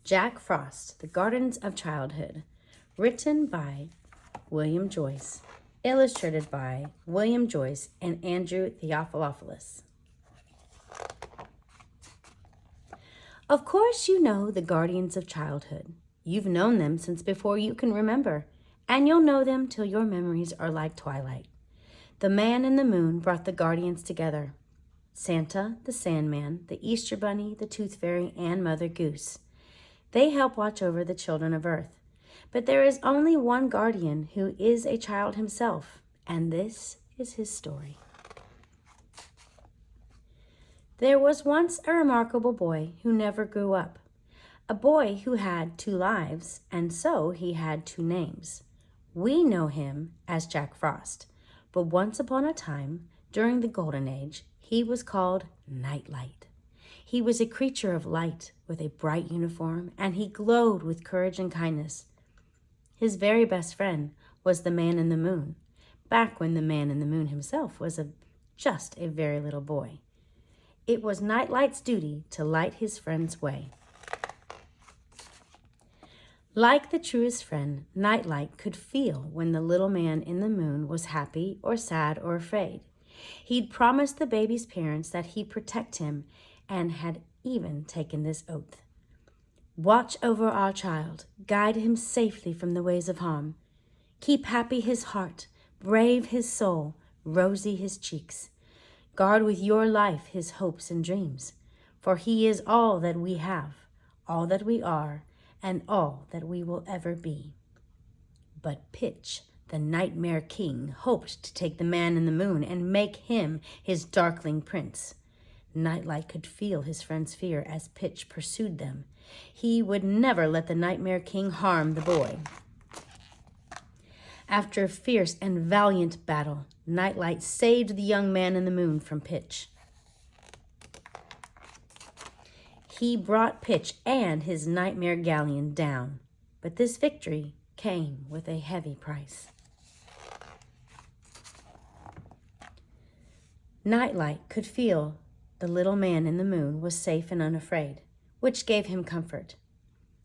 Jack Frost, The Gardens of Childhood, written by William Joyce, illustrated by William Joyce and Andrew Theophilopoulos. Of course you know the guardians of childhood. You've known them since before you can remember, and you'll know them till your memories are like twilight. The man and the moon brought the guardians together. Santa, the Sandman, the Easter Bunny, the Tooth Fairy, and Mother Goose. They help watch over the children of Earth. But there is only one guardian who is a child himself, and this is his story. There was once a remarkable boy who never grew up, a boy who had 2 lives, and so he had 2 names. We know him as Jack Frost, but once upon a time, during the Golden Age, he was called Nightlight. He was a creature of light with a bright uniform, and he glowed with courage and kindness. His very best friend was the Man in the Moon, back when the Man in the Moon himself was just a very little boy. It was Nightlight's duty to light his friend's way. Like the truest friend, Nightlight could feel when the little man in the moon was happy or sad or afraid. He'd promised the baby's parents that he'd protect him and had even taken this oath. Watch over our child, guide him safely from the ways of harm. Keep happy his heart, brave his soul, rosy his cheeks. Guard with your life his hopes and dreams, for he is all that we have, all that we are, and all that we will ever be. But Pitch, the Nightmare King, hoped to take the Man in the Moon and make him his darkling prince. Nightlight could feel his friend's fear as Pitch pursued them. He would never let the Nightmare King harm the boy. After a fierce and valiant battle, Nightlight saved the young Man in the Moon from Pitch. He brought Pitch and his nightmare galleon down, but this victory came with a heavy price. Nightlight could feel the little Man in the Moon was safe and unafraid, which gave him comfort.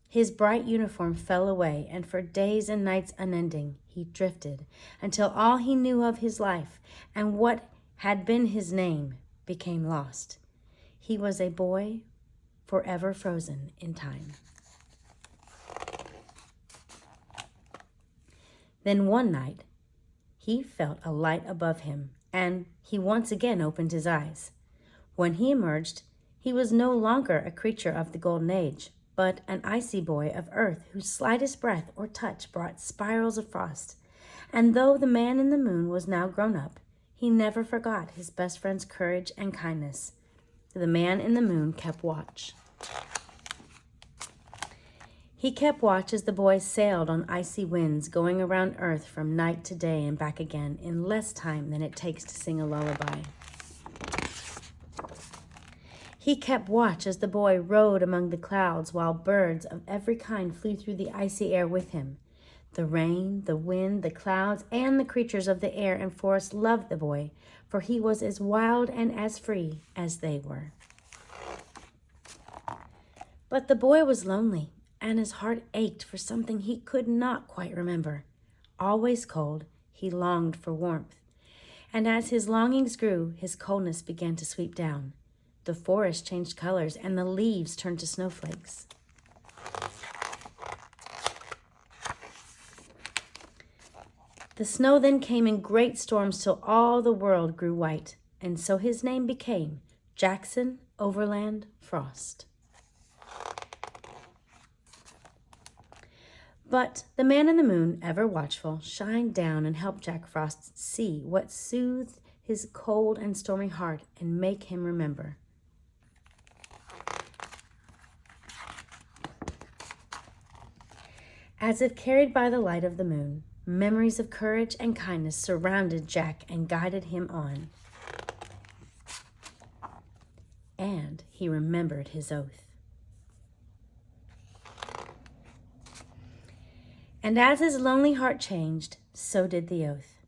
His bright uniform fell away, and for days and nights unending, he drifted until all he knew of his life and what had been his name became lost. He was a boy forever frozen in time. Then one night, he felt a light above him, and he once again opened his eyes. When he emerged, he was no longer a creature of the Golden Age, but an icy boy of Earth whose slightest breath or touch brought spirals of frost. And though the Man in the Moon was now grown up, he never forgot his best friend's courage and kindness. The Man in the Moon kept watch. He kept watch as the boy sailed on icy winds, going around Earth from night to day and back again in less time than it takes to sing a lullaby. He kept watch as the boy rode among the clouds while birds of every kind flew through the icy air with him. The rain, the wind, the clouds, and the creatures of the air and forest loved the boy, for he was as wild and as free as they were. But the boy was lonely, and his heart ached for something he could not quite remember. Always cold, he longed for warmth. And as his longings grew, his coldness began to sweep down. The forest changed colors, and the leaves turned to snowflakes. The snow then came in great storms till all the world grew white, and so his name became Jackson Overland Frost. But the Man in the Moon, ever watchful, shined down and helped Jack Frost see what soothed his cold and stormy heart and make him remember. As if carried by the light of the moon, memories of courage and kindness surrounded Jack and guided him on. And he remembered his oath. And as his lonely heart changed, so did the oath.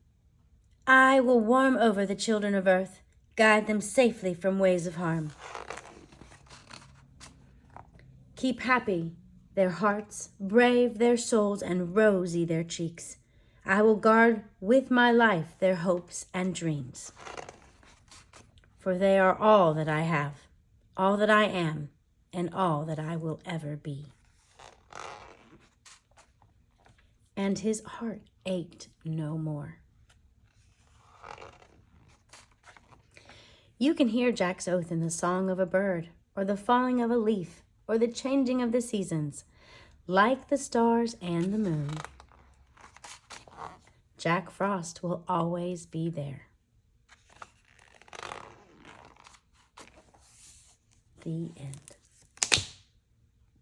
I will warm over the children of Earth, guide them safely from ways of harm. Keep happy Their hearts brave, their souls, and rosy their cheeks. I will guard with my life their hopes and dreams. For they are all that I have, all that I am, and all that I will ever be. And his heart ached no more. You can hear Jack's oath in the song of a bird, or the falling of a leaf, or the changing of the seasons. Like the stars and the moon, Jack Frost will always be there. The end.